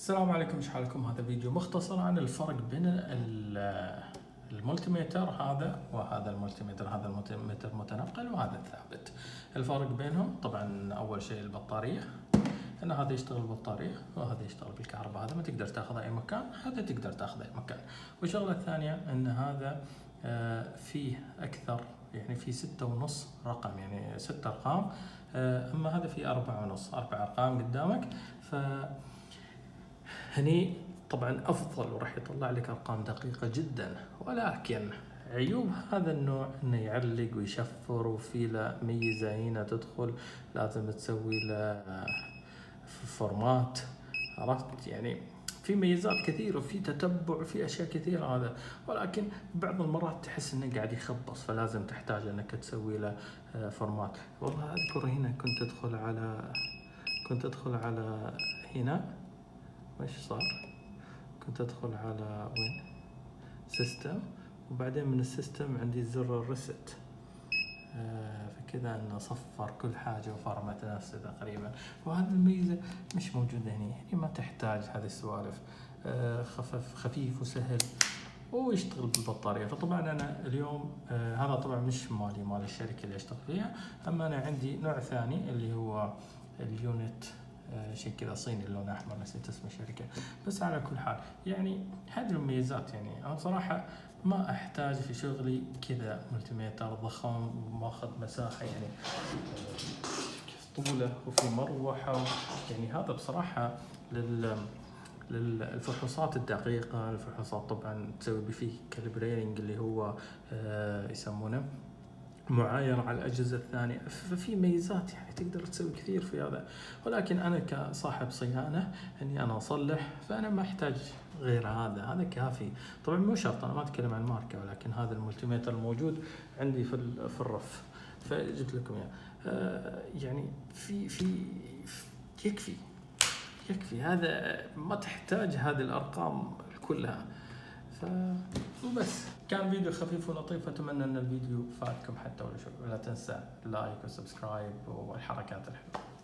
السلام عليكم، ايش حالكم؟ هذا فيديو مختصر عن الفرق بين المولتيمتر هذا وهذا المولتيمتر. هذا المولتيمتر متنقل وهذا ثابت. الفرق بينهم طبعا اول شيء البطارية، ان هذا يشتغل بالبطارية وهذا يشتغل بالكهرباء. هذا ما تقدر تاخذه اي مكان، هذا تقدر تاخذه اي مكان. والشغلة الثانية ان هذا فيه اكثر، يعني في 6.5 رقم، يعني 6 ارقام، اما هذا فيه 4.5، 4 ارقام قدامك. ف هني طبعا افضل وراح يطلع لك ارقام دقيقة جدا، ولكن عيوب هذا النوع انه يعلق ويشفر، وفي له ميزة هنا تدخل لازم تسوي له فورمات، عرفت؟ يعني في ميزات كثيرة وفي تتبع وفي اشياء كثيرة هذا، ولكن بعض المرات تحس انه قاعد يخبص، فلازم تحتاج انك تسوي له فورمات. والله اذكر هنا كنت ادخل على هنا، وش صار؟ كنت ادخل على وين؟ سيستم، وبعدين من السيستم عندي زر الريست، فكذا انه صفر كل حاجه وفرمت نفسه تقريبا. وهذه الميزه مش موجوده هنا، يعني ما تحتاج هذه السوالف. خفيف وسهل ويشتغل بالبطاريه. فطبعا انا اليوم هذا طبعا مش مال الشركه اللي اشتغل فيها، اما انا عندي نوع ثاني اللي هو اليونت، شيء كذا صيني لونه احمر، نسيت اسم الشركه. بس على كل حال يعني هذه المميزات. يعني انا بصراحه ما احتاج في شغلي كذا ملتيمتر ضخم وماخذ مساحه، يعني طوله وفي مروحه. يعني هذا بصراحه للفحوصات الدقيقة، الفحوصات طبعا تسوي فيه كالبرينج اللي هو يسمونه معايرة على الأجهزة الثانية. ففي ميزات، يعني تقدر تسوي كثير في هذا. ولكن أنا كصاحب صيانة إني أنا أصلح، فأنا ما أحتاج غير هذا كافي. طبعا مو شرط، أنا ما أتكلم عن الماركة، ولكن هذا المولتيمتر الموجود عندي في الرف، فجبت لكم يعني في يكفي هذا، ما تحتاج هذه الأرقام كلها. وبس، كان فيديو خفيف ولطيف، أتمنى أن الفيديو فاتكم حتى ولا شيء. ولا تنسى لايك وسبسكرايب والحركات الحلوة.